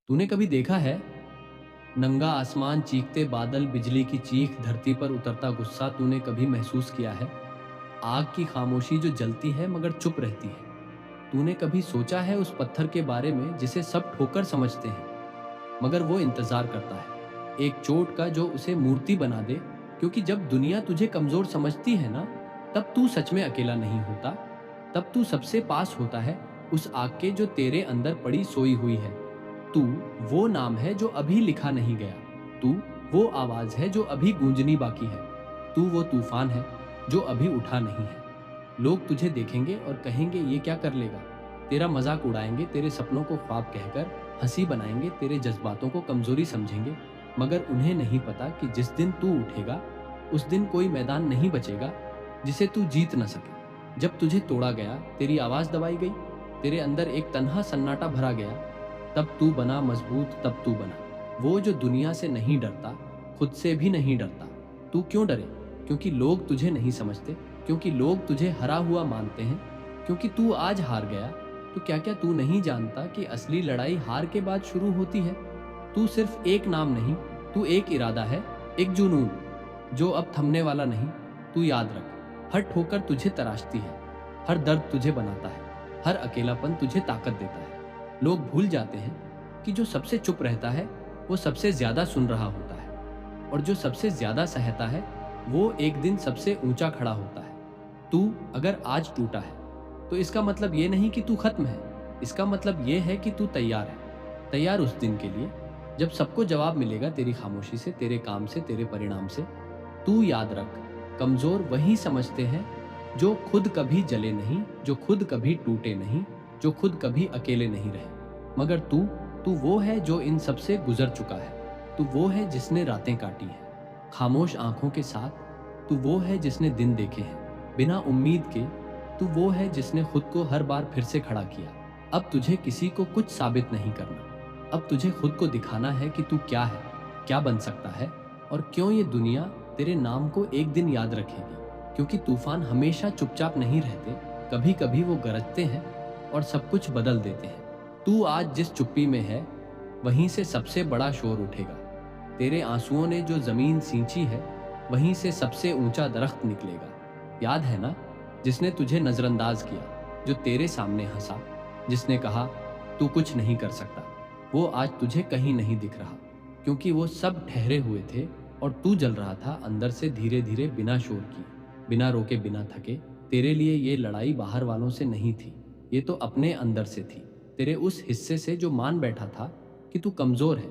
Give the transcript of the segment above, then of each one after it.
तूने कभी देखा है नंगा आसमान, चीखते बादल, बिजली की चीख, धरती पर उतरता गुस्सा? तूने कभी महसूस किया है आग की खामोशी जो जलती है मगर चुप रहती है? तूने कभी सोचा है उस पत्थर के बारे में जिसे सब ठोकर समझते हैं मगर वो इंतजार करता है एक चोट का जो उसे मूर्ति बना दे? क्योंकि जब दुनिया तुझे कमजोर समझती है ना, तब तू सच में अकेला नहीं होता। तब तू सबसे पास होता है उस आग के जो तेरे अंदर पड़ी सोई हुई है। तू वो नाम है जो अभी लिखा नहीं गया। तू वो आवाज है जो अभी गूंजनी बाकी है। तू वो तूफान है जो अभी उठा नहीं है। लोग तुझे देखेंगे और कहेंगे ये क्या कर लेगा। तेरा मजाक उड़ाएंगे, तेरे सपनों को ख्वाब कहकर हंसी बनाएंगे, तेरे जज्बातों को कमजोरी समझेंगे। मगर उन्हें नहीं पता कि जिस दिन तू उठेगा उस दिन कोई मैदान नहीं बचेगा जिसे तू जीत न सके। जब तुझे तोड़ा गया, तेरी आवाज दबाई गई, तेरे अंदर एक तन्हा सन्नाटा भरा गया, तब तू बना मजबूत। तब तू बना वो जो दुनिया से नहीं डरता, खुद से भी नहीं डरता। तू क्यों डरे? क्योंकि लोग तुझे नहीं समझते, क्योंकि लोग तुझे हरा हुआ मानते हैं, क्योंकि तू आज हार गया। तो क्या क्या तू नहीं जानता कि असली लड़ाई हार के बाद शुरू होती है? तू सिर्फ एक नाम नहीं, तू एक इरादा है, एक जुनून जो अब थमने वाला नहीं। तू याद रख, हर ठोकर तुझे तराशती है, हर दर्द तुझे बनाता है, हर अकेलापन तुझे ताकत देता है। लोग भूल जाते हैं कि जो सबसे चुप रहता है वो सबसे ज्यादा सुन रहा होता है, और जो सबसे ज्यादा सहता है वो एक दिन सबसे ऊंचा खड़ा होता है। तू अगर आज टूटा है तो इसका मतलब ये नहीं कि तू खत्म है, इसका मतलब ये है कि तू तैयार है। तैयार उस दिन के लिए जब सबको जवाब मिलेगा तेरी खामोशी से, तेरे काम से, तेरे परिणाम से। तू याद रख, कमजोर वही समझते हैं जो खुद कभी जले नहीं, जो खुद कभी टूटे नहीं, जो खुद कभी अकेले नहीं रहे। मगर तू तू वो है जो इन सब से गुजर चुका है। तू वो है जिसने रातें काटी हैं खामोश आंखों के साथ। तू वो है जिसने दिन देखे हैं बिना उम्मीद के। तू वो है जिसने खुद को हर बार फिर से खड़ा किया। अब तुझे किसी को कुछ साबित नहीं करना, अब तुझे खुद को दिखाना है कि तू क्या है, क्या बन सकता है, और क्यों ये दुनिया तेरे नाम को एक दिन याद रखेगी। क्योंकि तूफान हमेशा चुपचाप नहीं रहते, कभी कभी वो गरजते हैं और सब कुछ बदल देते हैं। तू आज जिस चुप्पी में है वहीं से सबसे बड़ा शोर उठेगा। तेरे आंसुओं ने जो जमीन सींची है वहीं से सबसे ऊंचा दरख्त निकलेगा। याद है ना, जिसने तुझे नजरअंदाज किया, जो तेरे सामने हंसा, जिसने कहा तू कुछ नहीं कर सकता, वो आज तुझे कहीं नहीं दिख रहा। क्योंकि वो सब ठहरे हुए थे और तू जल रहा था अंदर से, धीरे धीरे, बिना शोर किए, बिना रोके, बिना थके। तेरे लिए ये लड़ाई बाहर वालों से नहीं थी, ये तो अपने अंदर से थी। तेरे उस हिस्से से जो मान बैठा था कि तू कमजोर है,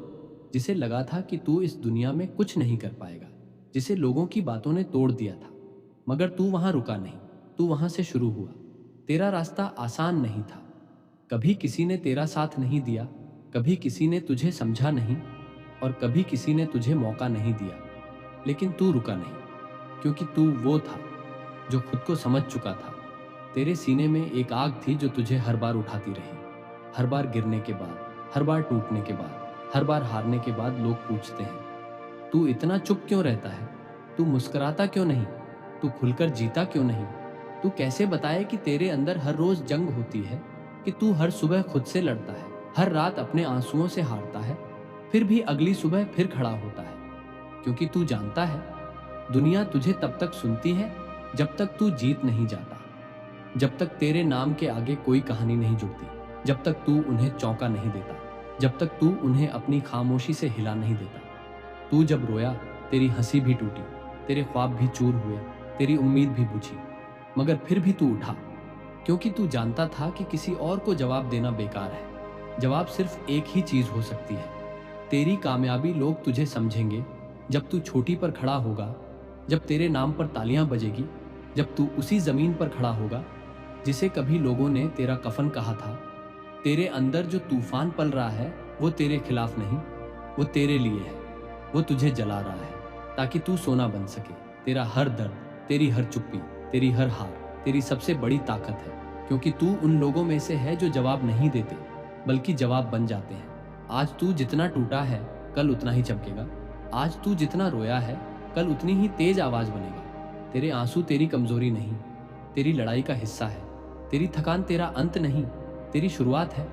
जिसे लगा था कि तू इस दुनिया में कुछ नहीं कर पाएगा, जिसे लोगों की बातों ने तोड़ दिया था। मगर तू वहां रुका नहीं, तू वहां से शुरू हुआ। तेरा रास्ता आसान नहीं था, कभी किसी ने तेरा साथ नहीं दिया, कभी किसी ने तुझे समझा नहीं, और कभी किसी ने तुझे मौका नहीं दिया। लेकिन तू रुका नहीं, क्योंकि तू वो था जो खुद को समझ चुका था। तेरे सीने में एक आग थी जो तुझे हर बार उठाती रही। हर बार गिरने के बाद, हर बार टूटने के बाद, हर बार हारने के बाद लोग पूछते हैं तू इतना चुप क्यों रहता है, तू मुस्कुराता क्यों नहीं, तू खुलकर जीता क्यों नहीं। तू कैसे बताए कि तेरे अंदर हर रोज जंग होती है, कि तू हर सुबह खुद से लड़ता है, हर रात अपने आंसुओं से हारता है, फिर भी अगली सुबह फिर खड़ा होता है। क्योंकि तू जानता है दुनिया तुझे तब तक सुनती है जब तक तू जीत नहीं जाता, जब तक तेरे नाम के आगे कोई कहानी नहीं जुड़ती, जब तक तू उन्हें चौंका नहीं देता, जब तक तू उन्हें अपनी खामोशी से हिला नहीं देता। तू जब रोया, तेरी हंसी भी टूटी, तेरे ख्वाब भी चूर हुए, तेरी उम्मीद भी बुझी, मगर फिर भी तू उठा। क्योंकि तू जानता था कि किसी और को जवाब देना बेकार है। जवाब सिर्फ एक ही चीज हो सकती है, तेरी कामयाबी। लोग तुझे समझेंगे जब तू छोटी पर खड़ा होगा, जब तेरे नाम पर तालियां बजेगी, जब तू उसी जमीन पर खड़ा होगा जिसे कभी लोगों ने तेरा कफन कहा था। तेरे अंदर जो तूफान पल रहा है वो तेरे खिलाफ नहीं, वो तेरे लिए है। वो तुझे जला रहा है ताकि तू सोना बन सके। तेरा हर दर्द, तेरी हर चुप्पी, तेरी हर हार तेरी सबसे बड़ी ताकत है। क्योंकि तू उन लोगों में से है जो जवाब नहीं देते बल्कि जवाब बन जाते हैं। आज तू जितना टूटा है कल उतना ही चमकेगा। आज तू जितना रोया है कल उतनी ही तेज आवाज बनेगा। तेरे आंसू तेरी कमजोरी नहीं, तेरी लड़ाई का हिस्सा है। तेरी थकान तेरा अंत नहीं, तेरी शुरुआत है।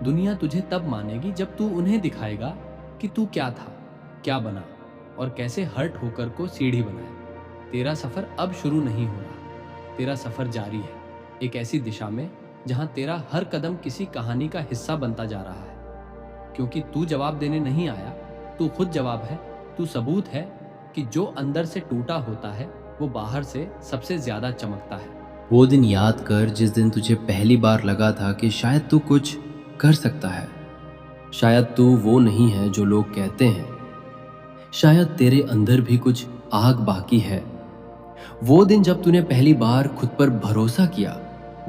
दुनिया तुझे तब मानेगी जब तू उन्हें दिखाएगा कि तू क्या था, क्या बना और कैसे हर्ट होकर को सीढ़ी बनाए। तेरा सफर अब शुरू नहीं हो रहा, तेरा सफर जारी है, एक ऐसी दिशा में जहां तेरा हर कदम किसी कहानी का हिस्सा बनता जा रहा है। क्योंकि तू जवाब देने नहीं आया, तू खुद जवाब है। तू सबूत है कि जो अंदर से टूटा होता है वो बाहर से सबसे ज्यादा चमकता है। वो दिन याद कर जिस दिन तुझे पहली बार लगा था कि शायद तू कुछ कर सकता है। शायद तू वो नहीं है जो लोग कहते हैं। शायद तेरे अंदर भी कुछ आग बाकी है। वो दिन जब तूने पहली बार खुद पर भरोसा किया,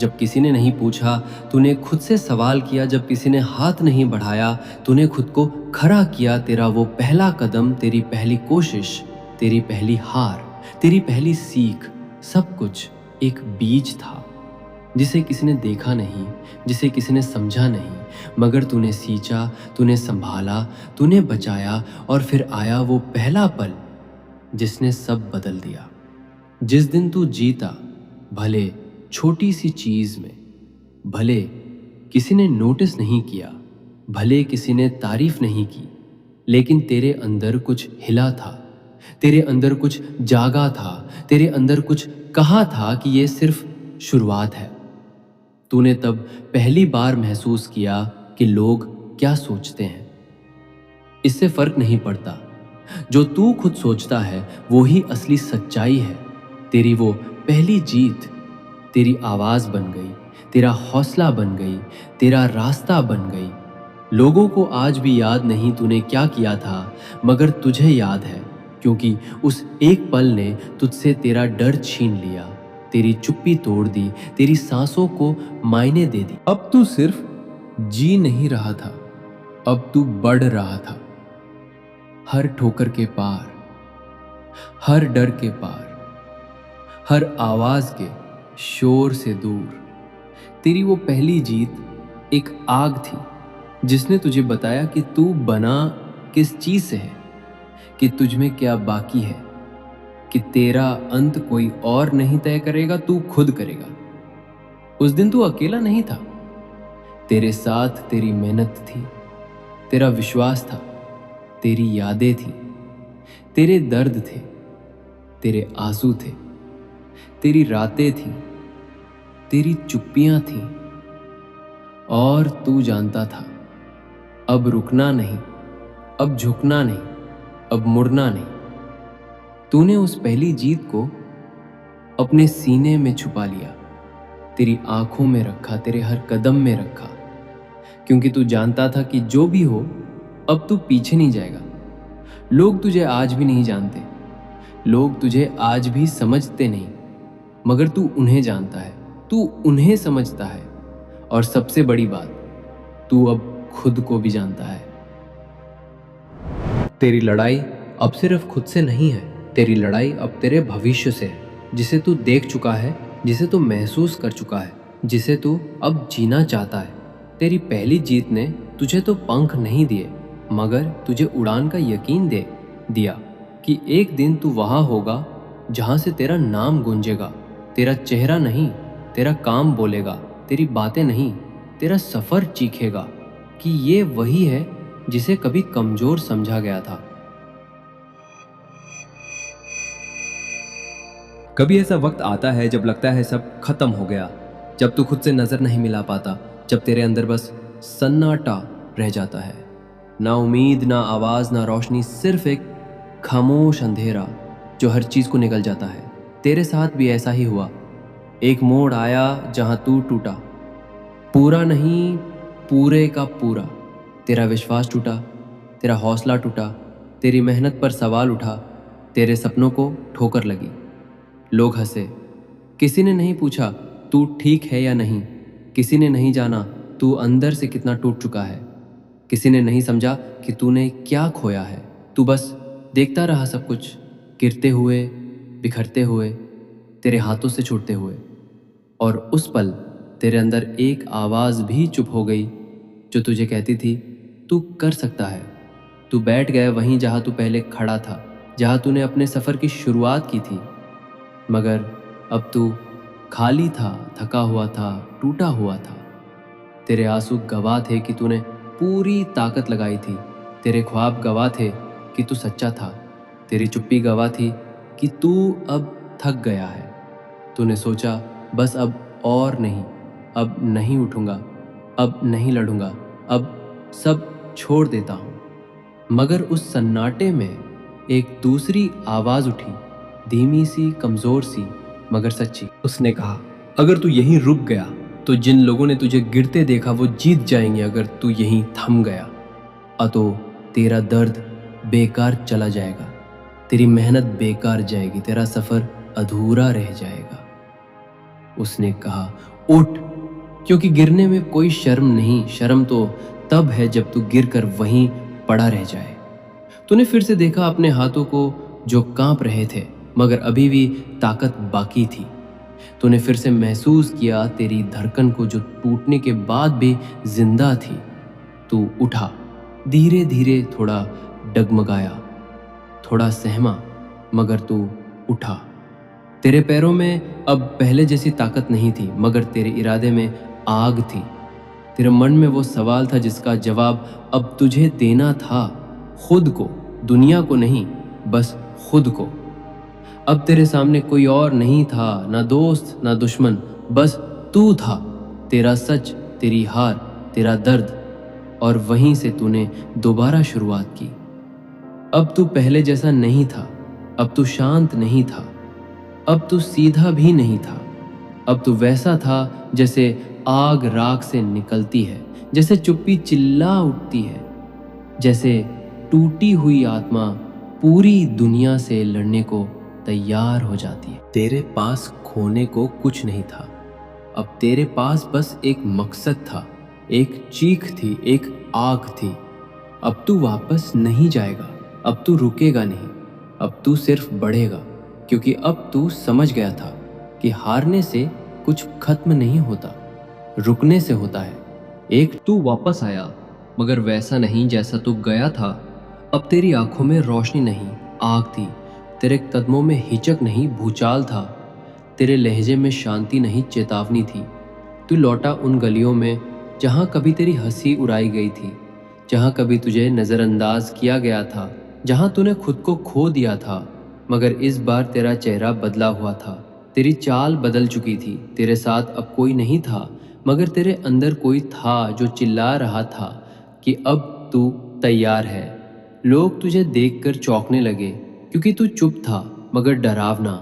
जब किसी ने नहीं पूछा, तूने खुद से सवाल किया, जब किसी ने हाथ नहीं बढ़ाया, तूने खुद को खड़ा किया। तेरा वो पहला कदम, तेरी पहली कोशिश, तेरी पहली हार, तेरी पहली सीख, सब कुछ एक बीज था जिसे किसी ने देखा नहीं, जिसे किसी ने समझा नहीं, मगर तूने सींचा, तूने संभाला, तूने बचाया और फिर आया वो पहला पल जिसने सब बदल दिया। जिस दिन तू जीता, भले छोटी सी चीज में, भले किसी ने नोटिस नहीं किया, भले किसी ने तारीफ नहीं की, लेकिन तेरे अंदर कुछ हिला था, तेरे अंदर कुछ जागा था, तेरे अंदर कुछ कहा था कि ये सिर्फ शुरुआत है। तूने तब पहली बार महसूस किया कि लोग क्या सोचते हैं। इससे फर्क नहीं पड़ता, जो तू खुद सोचता है वो ही असली सच्चाई है। तेरी वो पहली जीत तेरी आवाज बन गई, तेरा हौसला बन गई, तेरा रास्ता बन गई। लोगों को आज भी याद नहीं तूने क्या किया था, मगर तुझे याद है, क्योंकि उस एक पल ने तुझसे तेरा डर छीन लिया, तेरी चुप्पी तोड़ दी, तेरी सांसों को मायने दे दी। अब तू सिर्फ जी नहीं रहा था, अब तू बढ़ रहा था। हर ठोकर के पार, हर डर के पार, हर आवाज के शोर से दूर। तेरी वो पहली जीत एक आग थी जिसने तुझे बताया कि तू बना किस चीज से है, कि तुझ में क्या बाकी है, कि तेरा अंत कोई और नहीं तय करेगा, तू खुद करेगा। उस दिन तू अकेला नहीं था, तेरे साथ तेरी मेहनत थी, तेरा विश्वास था, तेरी यादें थी, तेरे दर्द थे, तेरे आंसू थे, तेरी रातें थी, तेरी चुप्पियां थी। और तू जानता था, अब रुकना नहीं, अब झुकना नहीं, अब मुड़ना नहीं। तूने उस पहली जीत को अपने सीने में छुपा लिया, तेरी आंखों में रखा, तेरे हर कदम में रखा, क्योंकि तू जानता था कि जो भी हो अब तू पीछे नहीं जाएगा। लोग तुझे आज भी नहीं जानते, लोग तुझे आज भी समझते नहीं, मगर तू उन्हें जानता है, तू उन्हें समझता है, और सबसे बड़ी बात, तू अब खुद को भी जानता है। तेरी लड़ाई अब सिर्फ खुद से नहीं है, तेरी लड़ाई अब तेरे भविष्य से है, जिसे तू देख चुका है, जिसे तू महसूस कर चुका है, जिसे तू अब जीना चाहता है। तेरी पहली जीत ने तुझे तो पंख नहीं दिए, मगर तुझे उड़ान का यकीन दे दिया कि एक दिन तू वहां होगा जहां से तेरा नाम गूंजेगा। तेरा चेहरा नहीं, तेरा काम बोलेगा, तेरी बातें नहीं, तेरा सफर चीखेगा कि ये वही है जिसे कभी कमजोर समझा गया था। कभी ऐसा वक्त आता है जब लगता है सब खत्म हो गया, जब तू खुद से नजर नहीं मिला पाता, जब तेरे अंदर बस सन्नाटा रह जाता है। ना उम्मीद, ना आवाज, ना रोशनी, सिर्फ एक खामोश अंधेरा जो हर चीज को निगल जाता है। तेरे साथ भी ऐसा ही हुआ। एक मोड़ आया जहां तू टूटा, पूरा नहीं, पूरे का पूरा। तेरा विश्वास टूटा, तेरा हौसला टूटा, तेरी मेहनत पर सवाल उठा, तेरे सपनों को ठोकर लगी। लोग हंसे, किसी ने नहीं पूछा तू ठीक है या नहीं, किसी ने नहीं जाना तू अंदर से कितना टूट चुका है, किसी ने नहीं समझा कि तूने क्या खोया है। तू बस देखता रहा सब कुछ गिरते हुए, बिखरते हुए, तेरे हाथों से छूटते हुए। और उस पल तेरे अंदर एक आवाज़ भी चुप हो गई जो तुझे कहती थी तू कर सकता है। तू बैठ गया वहीं जहाँ तू पहले खड़ा था, जहाँ तूने अपने सफ़र की शुरुआत की थी, मगर अब तू खाली था, थका हुआ था, टूटा हुआ था। तेरे आंसू गवाह थे कि तूने पूरी ताकत लगाई थी। तेरे ख्वाब गवाह थे कि तू सच्चा था। तेरी चुप्पी गवाह थी कि तू अब थक गया है। तूने सोचा, बस अब और नहीं, अब नहीं उठूंगा, अब नहीं लड़ूंगा, अब सब छोड़ देता हूं। मगर उस सन्नाटे में एक दूसरी आवाज उठी, धीमी सी, कमजोर सी, मगर सच्ची। उसने कहा, अगर तू यहीं रुक गया तो जिन लोगों ने तुझे गिरते देखा वो जीत जाएंगे। अगर तू यहीं थम गया तो तेरा दर्द बेकार चला जाएगा, तेरी मेहनत बेकार जाएगी, तेरा सफर अधूरा रह जाएगा। उसने कहा, उठ, क्योंकि गिरने में कोई शर्म नहीं। शर्म तो तब है जब तू गिरकर वहीं पड़ा रह जाए। तूने फिर से देखा अपने हाथों को जो कांप रहे थे, मगर अभी भी ताकत बाकी थी। तूने फिर से महसूस किया तेरी धड़कन को जो टूटने के बाद भी जिंदा थी। तू उठा, धीरे धीरे, थोड़ा डगमगाया, थोड़ा सहमा, मगर तू उठा। तेरे पैरों में अब पहले जैसी ताकत नहीं थी, मगर तेरे इरादे में आग थी। तेरे मन में वो सवाल था जिसका जवाब अब तुझे देना था, खुद को, दुनिया को नहीं, बस खुद को। अब तेरे सामने कोई और नहीं था, ना दोस्त ना दुश्मन, बस तू था। तेरा सच, तेरी हार, तेरा दर्द। और वहीं से तूने दोबारा शुरुआत की। अब तू पहले जैसा नहीं था, अब तू शांत नहीं था, अब तू सीधा भी नहीं था। अब तू वैसा था जैसे आग राख से निकलती है, जैसे चुप्पी चिल्ला उठती है, जैसे टूटी हुई आत्मा पूरी दुनिया से लड़ने को तैयार हो जाती है। तेरे पास खोने को कुछ नहीं था, अब तेरे पास बस एक मकसद था, एक चीख थी, एक आग थी। अब तू वापस नहीं जाएगा, अब तू रुकेगा नहीं, अब तू सिर्फ बढ़ेगा, क्योंकि अब तू समझ गया था कि हारने से कुछ खत्म नहीं होता, रुकने से होता है। एक तू वापस आया, मगर वैसा नहीं जैसा तू गया था। अब तेरी आंखों में रोशनी नहीं, आग थी। तेरे कदमों में हिचक नहीं, भूचाल था। तेरे लहजे में शांति नहीं, चेतावनी थी। तू लौटा उन गलियों में जहां कभी तेरी हंसी उड़ाई गई थी, जहां कभी तुझे नज़रअंदाज किया गया था, जहां तूने खुद को खो दिया था। मगर इस बार तेरा चेहरा बदला हुआ था, तेरी चाल बदल चुकी थी। तेरे साथ अब कोई नहीं था, मगर तेरे अंदर कोई था जो चिल्ला रहा था कि अब तू तैयार है। लोग तुझे देखकर चौंकने लगे, क्योंकि तू चुप था मगर डरावना,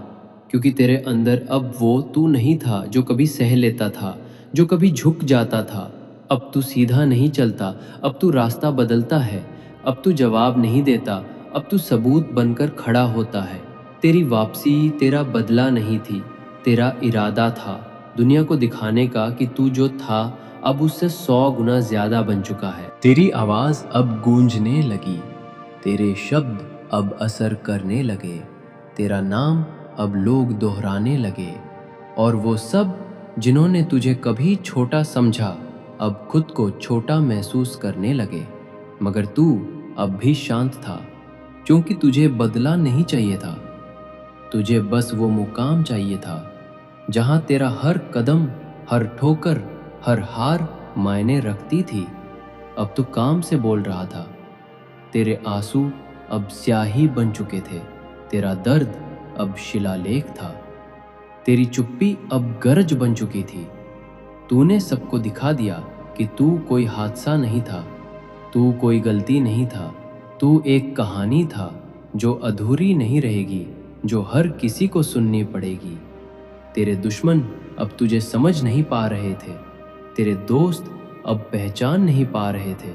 क्योंकि तेरे अंदर अब वो तू नहीं था जो कभी सह लेता था, जो कभी झुक जाता था। अब तू सीधा नहीं चलता, अब तू रास्ता बदलता है। अब तू जवाब नहीं देता, अब तू सबूत बनकर खड़ा होता है। तेरी वापसी तेरा बदला नहीं थी, तेरा इरादा था, दुनिया को दिखाने का कि तू जो था अब उससे 100 गुना ज्यादा बन चुका है। तेरी आवाज अब गूंजने लगी, तेरे शब्द अब असर करने लगे, तेरा नाम अब लोग दोहराने लगे। और वो सब जिन्होंने तुझे कभी छोटा समझा अब खुद को छोटा महसूस करने लगे। मगर तू अब भी शांत था, क्योंकि तुझे बदला नहीं चाहिए था। तुझे बस वो मुकाम चाहिए था जहां तेरा हर कदम, हर ठोकर, हर हार मायने रखती थी। अब तू काम से बोल रहा था। तेरे आंसू अब स्याही बन चुके थे, तेरा दर्द अब शिलालेख था, तेरी चुप्पी अब गरज बन चुकी थी। तूने सबको दिखा दिया कि तू कोई हादसा नहीं था, तू कोई गलती नहीं था, तू एक कहानी था जो अधूरी नहीं रहेगी, जो हर किसी को सुननी पड़ेगी। तेरे दुश्मन अब तुझे समझ नहीं पा रहे थे, तेरे दोस्त अब पहचान नहीं पा रहे थे।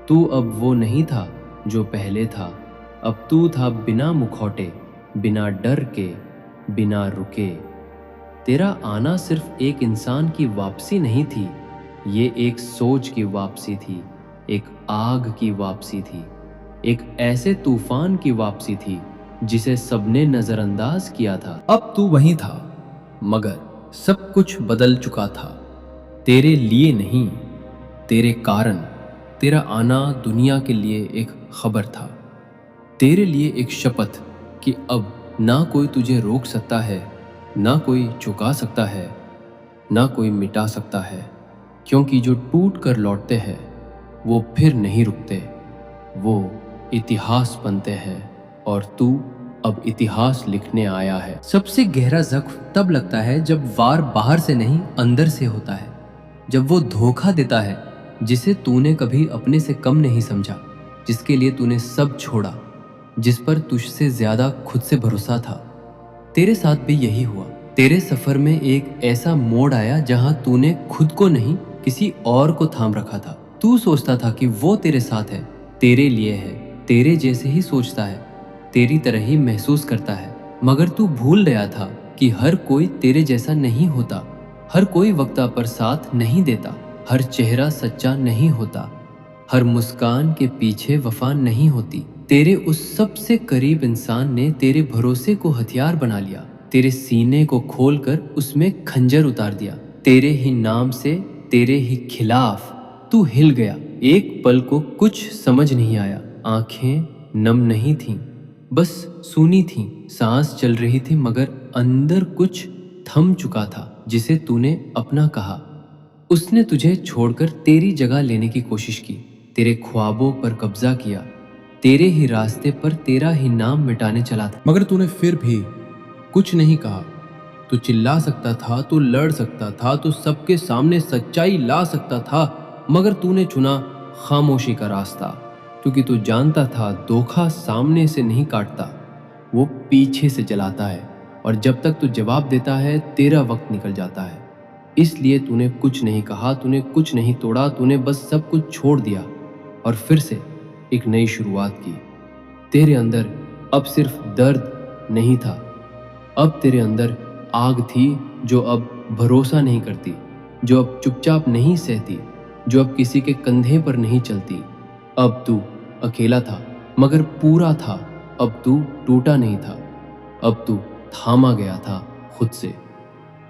तू अब वो नहीं था जो पहले था, अब तू था बिना मुखौटे, बिना डर के, बिना रुके। तेरा आना सिर्फ एक इंसान की वापसी नहीं थी, ये एक सोच की वापसी थी, एक आग की वापसी थी, एक ऐसे तूफान की वापसी थी जिसे सबने नजरअंदाज किया था। अब तू वहीं था, मगर सब कुछ बदल चुका था। तेरे लिए नहीं, तेरे कारण। तेरा आना दुनिया के लिए एक खबर था, तेरे लिए एक शपथ कि अब ना कोई तुझे रोक सकता है, ना कोई चुका सकता है, ना कोई मिटा सकता है, क्योंकि जो टूट कर लौटते हैं वो फिर नहीं रुकते, वो इतिहास बनते हैं और तू अब इतिहास लिखने आया है। सबसे गहरा जख्म तब लगता है जब वार बाहर से नहीं अंदर से होता है, जब वो धोखा देता है जिसे तूने कभी अपने से कम नहीं समझा, जिसके लिए तूने सब छोड़ा, जिस पर तुझसे ज्यादा खुद से भरोसा था। तेरे साथ भी यही हुआ। तेरे सफर में एक ऐसा मोड़ आया जहां तूने खुद को नहीं किसी और को थाम रखा था। तू सोचता था कि वो तेरे साथ है, तेरे लिए है, तेरे जैसे ही सोचता है, तेरी तरह ही महसूस करता है, मगर तू भूल गया था कि हर कोई तेरे जैसा नहीं होता, हर कोई वक्त पर साथ नहीं देता, हर चेहरा सच्चा नहीं होता, हर मुस्कान के पीछे वफा नहीं होती। तेरे उस सबसे करीब इंसान ने तेरे भरोसे को हथियार बना लिया, तेरे सीने को खोलकर उसमें खंजर उतार दिया, तेरे ही नाम से, तेरे ही खिलाफ। तू हिल गया। एक पल को कुछ समझ नहीं आया। आंखें नम नहीं थीं, बस सूनी थीं। सांस चल रही थी मगर अंदर कुछ थम चुका था, जिसे तूने अपना कहा। उसने तुझे छोड़कर तेरी जगह लेने की कोशिश की, तेरे ख्वाबों पर कब्जा किया, तेरे ही रास्ते पर तेरा ही नाम मिटाने चला था। मगर तूने फिर भी कुछ नहीं कहा। तू चिल्ला सकता था, तू लड़ सकता था, तू सबके सामने सच्चाई ला सकता था, मगर तूने चुना खामोशी का रास्ता, क्योंकि तू जानता था धोखा सामने से नहीं काटता, वो पीछे से जलाता है, और जब तक तू जवाब देता है तेरा वक्त निकल जाता है। इसलिए तूने कुछ नहीं कहा, तूने कुछ नहीं तोड़ा, तूने बस सब कुछ छोड़ दिया और फिर से एक नई शुरुआत की। तेरे अंदर अब सिर्फ दर्द नहीं था, अब तेरे अंदर आग थी जो अब भरोसा नहीं करती, जो अब चुपचाप नहीं सहती, जो अब किसी के कंधे पर नहीं चलती। अब तू अकेला था मगर पूरा था, अब तू टूटा नहीं था, अब तू थामा गया था खुद से।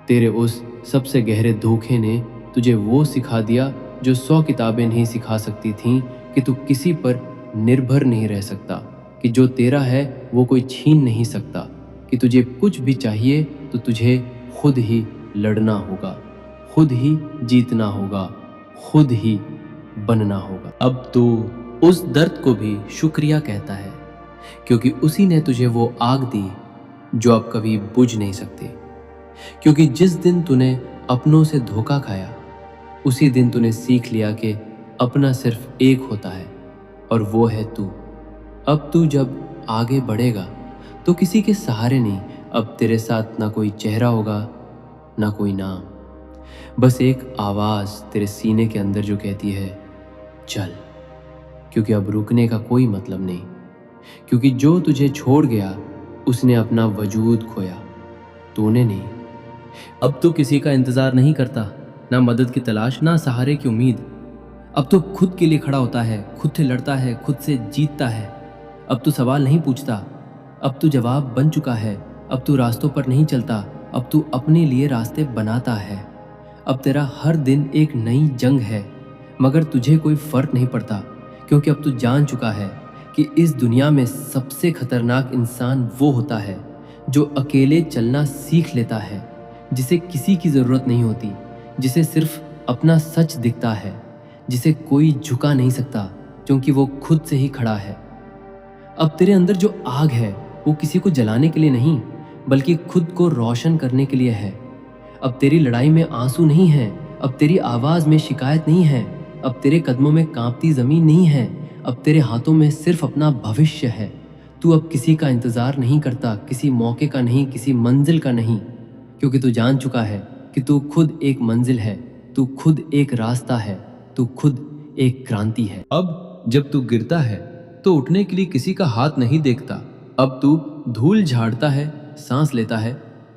तेरे उस सबसे गहरे धोखे ने तुझे वो सिखा दिया जो 100 किताबें नहीं सिखा सकती थीं, कि तू किसी पर निर्भर नहीं रह सकता, कि जो तेरा है वो कोई छीन नहीं सकता, कि तुझे कुछ भी चाहिए तो तुझे खुद ही लड़ना होगा, खुद ही जीतना होगा, खुद ही बनना होगा। अब तू उस दर्द को भी शुक्रिया कहता है, क्योंकि उसी ने तुझे वो आग दी जो अब कभी बुझ नहीं सकती। क्योंकि जिस दिन तूने अपनों से धोखा खाया, उसी दिन तूने सीख लिया कि अपना सिर्फ एक होता है और वो है तू। अब तू जब आगे बढ़ेगा तो किसी के सहारे नहीं, अब तेरे साथ ना कोई चेहरा होगा, ना कोई नाम, बस एक आवाज तेरे सीने के अंदर जो कहती है चल। क्योंकि अब रुकने का कोई मतलब नहीं, क्योंकि जो तुझे छोड़ गया उसने अपना वजूद खोया, तूने नहीं। अब तो किसी का इंतजार नहीं करता, ना मदद की तलाश, ना सहारे की उम्मीद। अब तो खुद के लिए खड़ा होता है, खुद से लड़ता है, खुद से जीतता है। अब तू सवाल नहीं पूछता, अब तू जवाब बन चुका है। अब तू रास्तों पर नहीं चलता, अब तू अपने लिए रास्ते बनाता है। अब तेरा हर दिन एक नई जंग है, मगर तुझे कोई फर्क नहीं पड़ता, क्योंकि अब तू जान चुका है कि इस दुनिया में सबसे खतरनाक इंसान वो होता है जो अकेले चलना सीख लेता है, जिसे किसी की ज़रूरत नहीं होती, जिसे सिर्फ अपना सच दिखता है, जिसे कोई झुका नहीं सकता क्योंकि वो खुद से ही खड़ा है। अब तेरे अंदर जो आग है वो किसी को जलाने के लिए नहीं, बल्कि खुद को रोशन करने के लिए है। अब तेरी लड़ाई में आंसू नहीं है, अब तेरी आवाज़ में शिकायत नहीं है, अब तेरे कदमों में कांपती ज़मीन नहीं है, अब तेरे हाथों में सिर्फ अपना भविष्य है। तू अब किसी का इंतज़ार नहीं करता, किसी मौके का नहीं, किसी मंजिल का नहीं, क्योंकि तू जान चुका है कि तू खुद एक मंजिल है, तू खुद एक रास्ता है, तू खुद एक क्रांति है। अब जब तू गिरता है तो उठने के लिए किसी का हाथ नहीं देखता, अब तू धूल झाड़ता है, सांस लेता है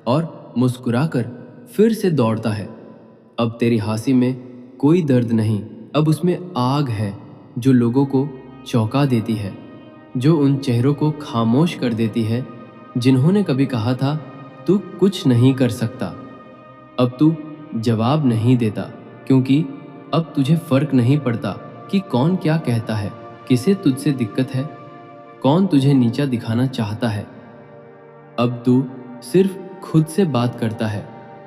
और मुस्कुराकर फिर से दौड़ता है। अब तेरी हंसी में कोई दर्द नहीं, अब उसमें आग है जो लोगों को चौंका देती है, जो उन चेहरों को खामोश कर देती है जिन्होंने कभी कहा था तू कुछ नहीं कर सकता। अब तू जवाब नहीं देता, क्योंकि अब तुझे फर्क नहीं पड़ता कि कौन क्या कहता है, किसे तुझसे दिक्कत है, कौन तुझे नीचा दिखाना चाहता है। अब तू सिर्फ खुद से बात करता है,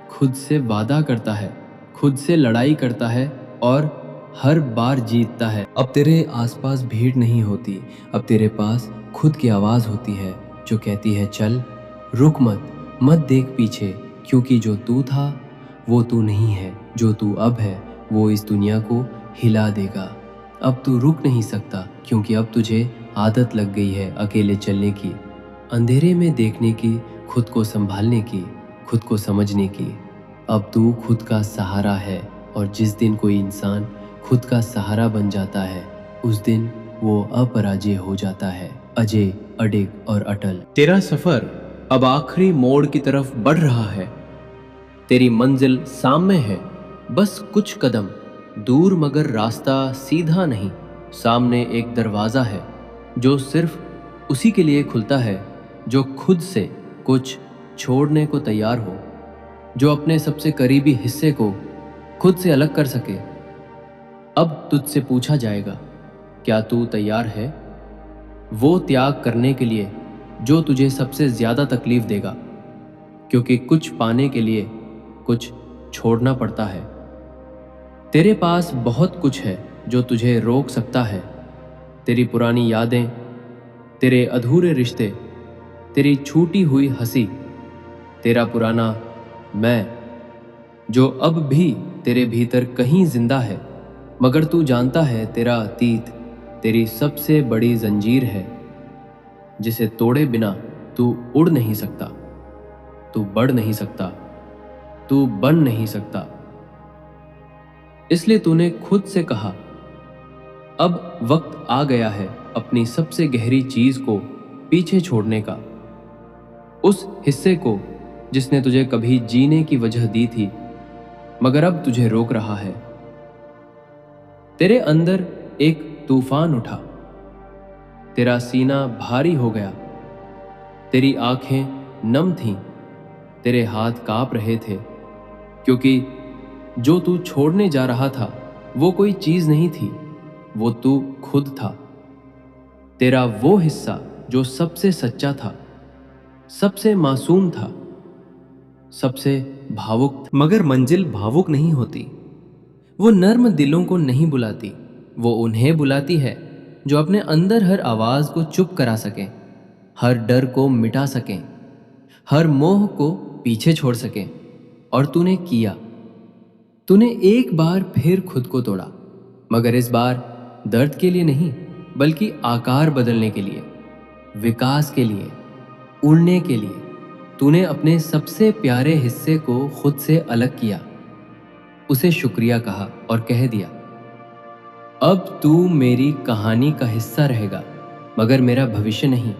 खुद से वादा करता है, खुद से लड़ाई करता है और हर बार जीतता है। अब तेरे आसपास भीड़ नहीं होती, अब तेरे पास खुद की आवाज़ होती है जो कहती है चल, रुक मत, मत देख पीछे, क्योंकि जो तू था वो तू नहीं है, जो तू अब है वो इस दुनिया को हिला देगा। अब तू रुक नहीं सकता, क्योंकि अब तुझे आदत लग गई है अकेले चलने की, अंधेरे में देखने की, खुद को संभालने की, खुद को समझने की। अब तू खुद का सहारा है, और जिस दिन कोई इंसान खुद का सहारा बन जाता है उस दिन वो अपराजय हो जाता है, अजय, अडिग और अटल। तेरा सफर अब आखिरी मोड़ की तरफ बढ़ रहा है। तेरी मंजिल सामने है, बस कुछ कदम दूर, मगर रास्ता सीधा नहीं। सामने एक दरवाज़ा है जो सिर्फ उसी के लिए खुलता है जो खुद से कुछ छोड़ने को तैयार हो, जो अपने सबसे करीबी हिस्से को खुद से अलग कर सके। अब तुझसे पूछा जाएगा, क्या तू तैयार है वो त्याग करने के लिए जो तुझे सबसे ज़्यादा तकलीफ देगा? क्योंकि कुछ पाने के लिए कुछ छोड़ना पड़ता है। तेरे पास बहुत कुछ है जो तुझे रोक सकता है। तेरी पुरानी यादें, तेरे अधूरे रिश्ते, तेरी छूटी हुई हंसी, तेरा पुराना मैं जो अब भी तेरे भीतर कहीं जिंदा है, मगर तू जानता है तेरा अतीत तेरी सबसे बड़ी जंजीर है, जिसे तोड़े बिना तू उड़ नहीं सकता, तू बढ़ नहीं सकता, तू बन नहीं सकता। इसलिए तूने खुद से कहा, अब वक्त आ गया है अपनी सबसे गहरी चीज को पीछे छोड़ने का, उस हिस्से को जिसने तुझे कभी जीने की वजह दी थी मगर अब तुझे रोक रहा है। तेरे अंदर एक तूफान उठा, तेरा सीना भारी हो गया, तेरी आंखें नम थीं, तेरे हाथ कांप रहे थे, क्योंकि जो तू छोड़ने जा रहा था वो कोई चीज नहीं थी, वो तू खुद था। तेरा वो हिस्सा जो सबसे सच्चा था, सबसे मासूम था, सबसे भावुक था। मगर मंजिल भावुक नहीं होती, वो नर्म दिलों को नहीं बुलाती, वो उन्हें बुलाती है जो अपने अंदर हर आवाज को चुप करा सकें, हर डर को मिटा सकें, हर मोह को पीछे छोड़ सकें। और तूने किया, तूने एक बार फिर खुद को तोड़ा, मगर इस बार दर्द के लिए नहीं, बल्कि आकार बदलने के लिए, विकास के लिए, उड़ने के लिए। तूने अपने सबसे प्यारे हिस्से को खुद से अलग किया, उसे शुक्रिया कहा और कह दिया, अब तू मेरी कहानी का हिस्सा रहेगा, मगर मेरा भविष्य नहीं।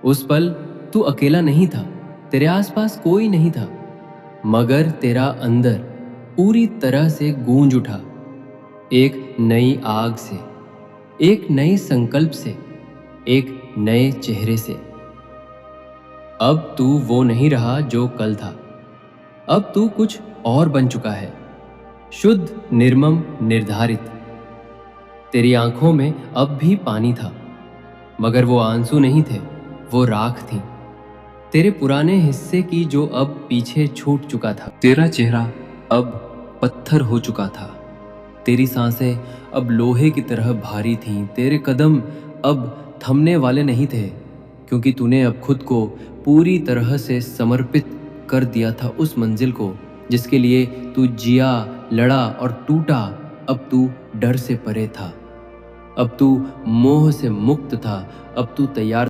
उस पल तू अकेला नहीं था, तेरे आसपास कोई नहीं था, मगर तेरा अंदर पूरी तरह से गूंज उठा, एक नई आग से, एक नए संकल्प से, एक नए चेहरे से। अब तू वो नहीं रहा जो कल था, अब तू कुछ और बन चुका है, शुद्ध, निर्मम, निर्धारित। तेरी आंखों में अब भी पानी था, मगर वो आंसू नहीं थे, वो राख थी, तेरे पुराने हिस्से की जो अब पीछे छूट चुका था। तेरा चेहरा अब पत्थर हो चुका था, तेरी सांसें अब लोहे की तरह भारी थीं, तेरे कदम अब थमने वाले नहीं थे, क्योंकि तूने अब खुद को पूरी तरह से समर्पित कर दिया था उस मंजिल को जिसके लिए तू जिया, लड़ा और टूटा। अब तू डर से परे था, अब तू मोह से मुक्त था, अब तू तैयार